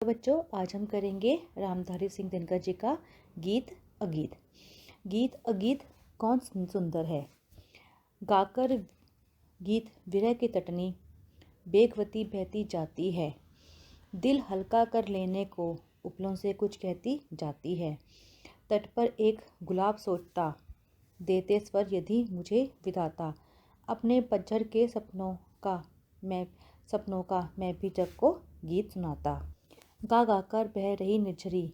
तो बच्चों, आज हम करेंगे रामधारी सिंह दिनकर जी का गीत अगीत। गीत अगीत कौन सुंदर है। गाकर गीत विरह की तटनी, बेगवती बहती जाती है। दिल हल्का कर लेने को उपलों से कुछ कहती जाती है। तट पर एक गुलाब सोचता, देते स्वर यदि मुझे विधाता। अपने पतझड़ के सपनों का मैं भी जग को गीत सुनाता। गा गाकर बह रही निर्झरी,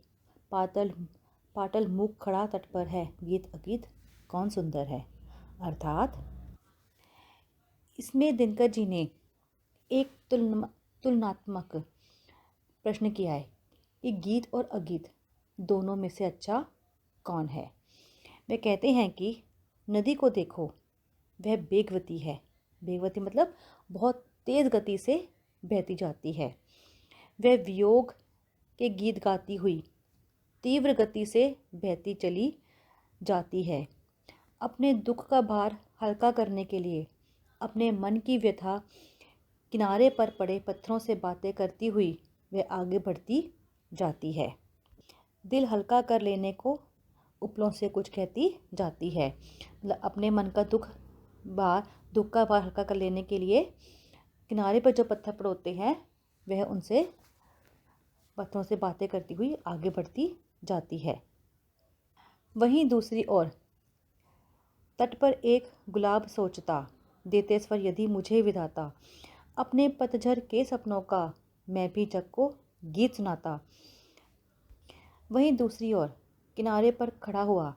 पाटल मुख खड़ा तट पर है। गीत अगीत कौन सुंदर है। अर्थात इसमें दिनकर जी ने एक तुलनात्मक प्रश्न किया है कि गीत और अगीत दोनों में से अच्छा कौन है। वे कहते हैं कि नदी को देखो, वह बेगवती है। बेगवती मतलब बहुत तेज गति से बहती जाती है। वह वियोग के गीत गाती हुई तीव्र गति से बहती चली जाती है। अपने दुख का भार हल्का करने के लिए अपने मन की व्यथा किनारे पर पड़े पत्थरों से बातें करती हुई वह आगे बढ़ती जाती है। दिल हल्का कर लेने को उपलों से कुछ कहती जाती है। मतलब अपने मन का दुख का भार हल्का कर लेने के लिए किनारे पर जो पत्थर पड़ोते हैं, वह उनसे पत्थरों से बातें करती हुई आगे बढ़ती जाती है। वहीं दूसरी ओर तट पर एक गुलाब सोचता, देते स्वर यदि मुझे विधाता। अपने पतझड़ के सपनों का मैं भी जग को गीत सुनाता। वहीं दूसरी ओर किनारे पर खड़ा हुआ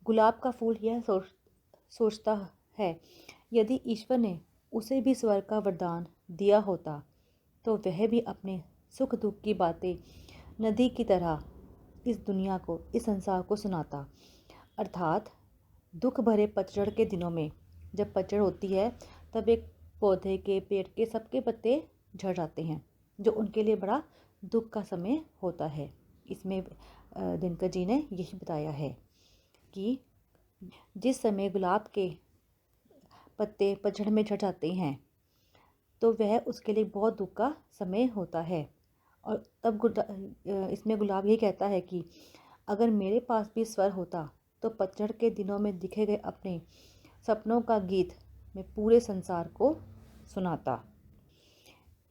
गुलाब का फूल यह सोचता है, यदि ईश्वर ने उसे भी स्वर का वरदान दिया होता तो वह भी अपने सुख दुख की बातें नदी की तरह इस दुनिया को, इस संसार को सुनाता। अर्थात दुख भरे पतझड़ के दिनों में जब पतझड़ होती है, तब एक पौधे के, पेड़ के, सबके पत्ते झड़ जाते हैं, जो उनके लिए बड़ा दुख का समय होता है। इसमें दिनकर जी ने यही बताया है कि जिस समय गुलाब के पत्ते पतझड़ में झड़ जाते हैं, तो वह उसके लिए बहुत दुख का समय होता है। और तब इसमें गुलाब ये कहता है कि अगर मेरे पास भी स्वर होता तो पतझड़ के दिनों में दिखे गए अपने सपनों का गीत मैं पूरे संसार को सुनाता।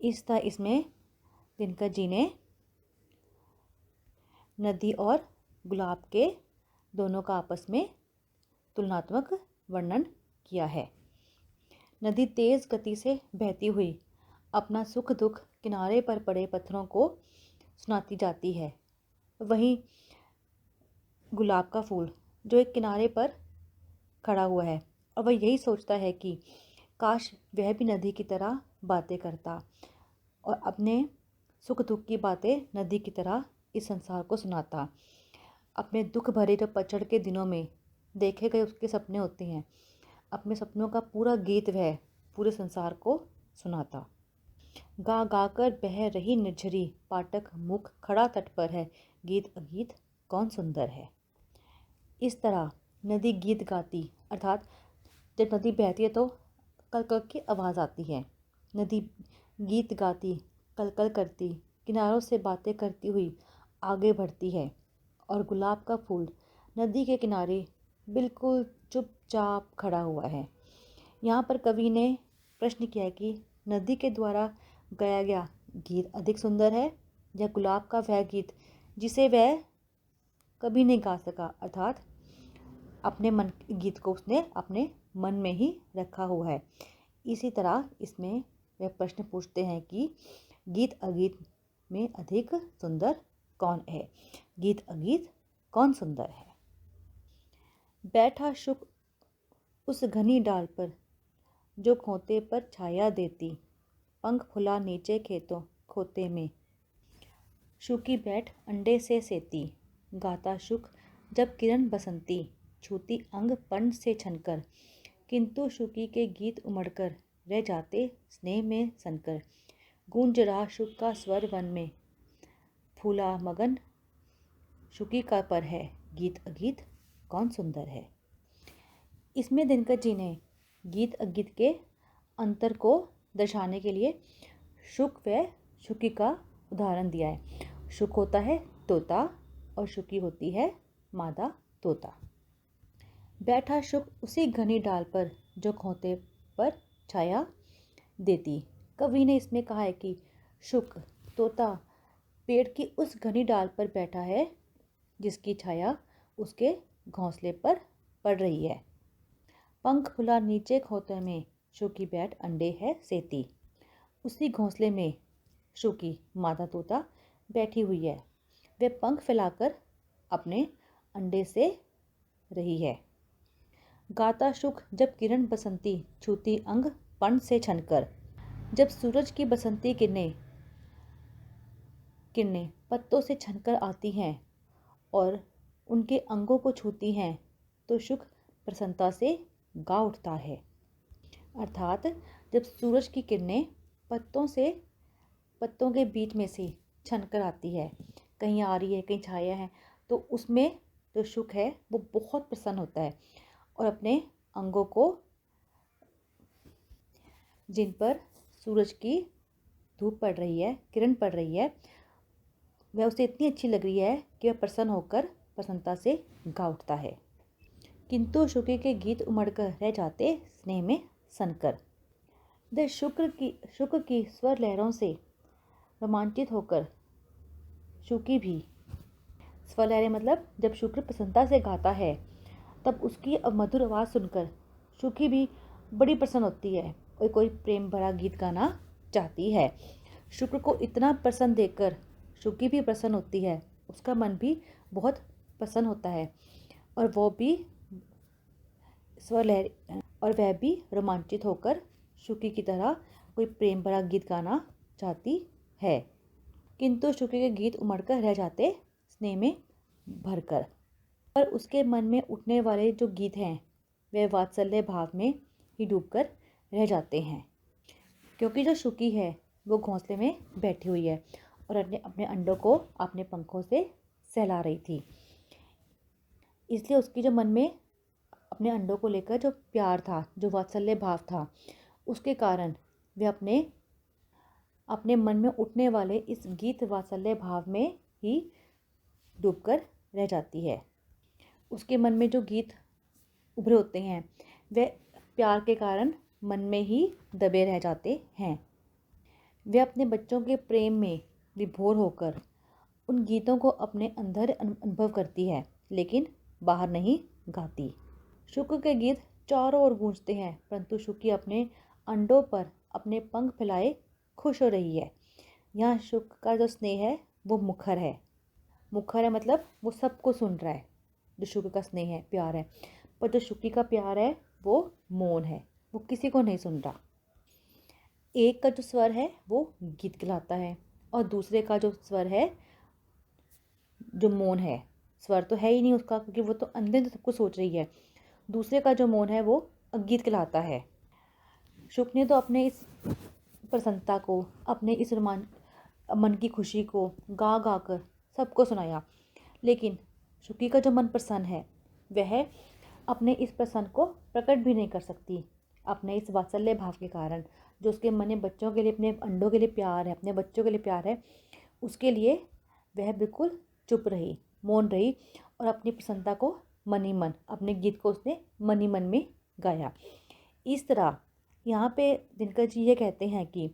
इस तरह इसमें दिनकर जी ने नदी और गुलाब के दोनों का आपस में तुलनात्मक वर्णन किया है। नदी तेज गति से बहती हुई अपना सुख दुख किनारे पर पड़े पत्थरों को सुनाती जाती है। वहीं गुलाब का फूल जो एक किनारे पर खड़ा हुआ है, और वह यही सोचता है कि काश वह भी नदी की तरह बातें करता और अपने सुख दुख की बातें नदी की तरह इस संसार को सुनाता। अपने दुख भरे जो पतझड़ के दिनों में देखे गए उसके सपने होते हैं, अपने सपनों का पूरा गीत वह पूरे संसार को सुनाता। गा गाकर बह रही निर्झरी, पाठक मुख खड़ा तट पर है। गीत अगीत कौन सुंदर है। इस तरह नदी गीत गाती, अर्थात जब नदी बहती है तो कल कल की आवाज़ आती है। नदी गीत गाती, कल कल करती, किनारों से बातें करती हुई आगे बढ़ती है। और गुलाब का फूल नदी के किनारे बिल्कुल चुपचाप खड़ा हुआ है। यहाँ पर कवि ने प्रश्न किया कि नदी के द्वारा गाया गया गीत अधिक सुंदर है या गुलाब का वह गीत जिसे वह कभी नहीं गा सका। अर्थात अपने मन गीत को उसने अपने मन में ही रखा हुआ है। इसी तरह इसमें वह प्रश्न पूछते हैं कि गीत अगीत में अधिक सुंदर कौन है। गीत अगीत कौन सुंदर है। बैठा शुक उस घनी डाल पर जो खोते पर छाया देती, पंख फुला नीचे खेतों खोते में, शुकी बैठ अंडे से सेती। गाता शुक जब किरण बसंती, छूती अंग पर्ण से छनकर, किंतु शुकी के गीत उमड़कर रह जाते स्नेह में सनकर। गूंज रहा शुक का स्वर वन में, फूला मगन शुकी का पर है। गीत अगीत कौन सुंदर है। इसमें दिनकर जी ने गीत अगीत के अंतर को दर्शाने के लिए शुक व शुकी का उदाहरण दिया है। शुक होता है तोता और शुकी होती है मादा तोता। बैठा शुक उसी घनी डाल पर जो खोते पर छाया देती। कवि ने इसमें कहा है कि शुक तोता पेड़ की उस घनी डाल पर बैठा है जिसकी छाया उसके घोंसले पर पड़ रही है। पंख फुला नीचे खोते में शुकी बैठ अंडे है सेती। उसी घोंसले में शुकी मादा तोता बैठी हुई है। वे पंख फैलाकर अपने अंडे से रही है। गाता शुक जब किरण बसंती छूती अंग पण से छनकर। जब सूरज की बसंती किरणें पत्तों से छनकर आती हैं और उनके अंगों को छूती हैं तो शुक प्रसन्नता से गा उठता है। अर्थात जब सूरज की किरणें पत्तों के बीच में से छनकर आती है, कहीं आ रही है कहीं छाया है, तो उसमें जो शुक है वो बहुत प्रसन्न होता है और अपने अंगों को, जिन पर सूरज की धूप पड़ रही है, किरण पड़ रही है, वह उसे इतनी अच्छी लग रही है कि वह प्रसन्न होकर प्रसन्नता से गा उठता है। किंतु शुकी के गीत उमड़कर रह जाते स्नेह में सनकर। द शुक की स्वर लहरों से रोमांचित होकर शुकी भी, स्वर लहरें मतलब जब शुक्र प्रसन्नता से गाता है तब उसकी मधुर आवाज़ सुनकर शुकी भी बड़ी प्रसन्न होती है और कोई प्रेम भरा गीत गाना चाहती है। शुक्र को इतना प्रसन्न देखकर शुकी भी प्रसन्न होती है, उसका मन भी बहुत प्रसन्न होता है और वह भी रोमांचित होकर शुकी की तरह कोई प्रेम भरा गीत गाना चाहती है। किंतु शुकी के गीत उमड़कर रह जाते स्नेह में भरकर। पर उसके मन में उठने वाले जो गीत हैं वे वात्सल्य भाव में ही डूबकर रह जाते हैं, क्योंकि जो शुकी है वो घोंसले में बैठी हुई है और अपने अंडों को अपने पंखों से सहला रही थी। इसलिए उसकी जो मन में अपने अंडों को लेकर जो प्यार था, जो वात्सल्य भाव था, उसके कारण वह अपने मन में उठने वाले इस गीत वात्सल्य भाव में ही डूबकर रह जाती है। उसके मन में जो गीत उभरे होते हैं वे प्यार के कारण मन में ही दबे रह जाते हैं। वे अपने बच्चों के प्रेम में विभोर होकर उन गीतों को अपने अंदर अनुभव करती है, लेकिन बाहर नहीं गाती। शुक के गीत चारों ओर गूंजते हैं, परंतु शुकी अपने अंडों पर अपने पंख फैलाए खुश हो रही है। यहाँ शुक का जो स्नेह है वो मुखर है। मुखर है मतलब वो सबको सुन रहा है, जो शुक का स्नेह है, प्यार है। पर जो शुकी का प्यार है वो मौन है, वो किसी को नहीं सुन रहा। एक का जो स्वर है वो गीत कहलाता है और दूसरे का जो स्वर है जो मौन है, स्वर तो है ही नहीं उसका, क्योंकि वो तो अंदर तो सब कुछ सोच रही है। दूसरे का जो मौन है वो अगीत कहलाता है। शुक ने तो अपने इस प्रसन्नता को, अपने इस मन की खुशी को गा गा कर सबको सुनाया, लेकिन शुकी का जो मन प्रसन्न है वह अपने इस प्रसन्न को प्रकट भी नहीं कर सकती। अपने इस वात्सल्य भाव के कारण जो उसके मन में बच्चों के लिए, अपने अंडों के लिए प्यार है, अपने बच्चों के लिए प्यार है, उसके लिए वह बिल्कुल चुप रही, मौन रही और अपनी प्रसन्नता को मन ही मन, अपने गीत को उसने मन ही मन में गाया। इस तरह यहाँ पे दिनकर जी ये कहते हैं कि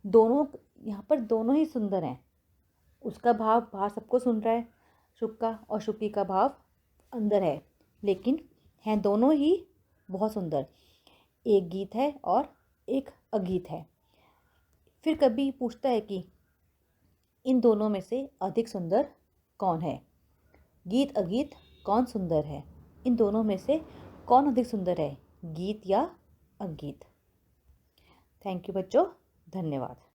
यहाँ पर दोनों ही सुंदर हैं। उसका भाव बाहर सबको सुन रहा है शुक का, और शुकी का भाव अंदर है, लेकिन हैं दोनों ही बहुत सुंदर। एक गीत है और एक अगीत है। फिर कभी पूछता है कि इन दोनों में से अधिक सुंदर कौन है? गीत अगीत कौन सुंदर है? इन दोनों में से कौन अधिक सुंदर है, गीत या अगीत? थैंक यू बच्चों, धन्यवाद।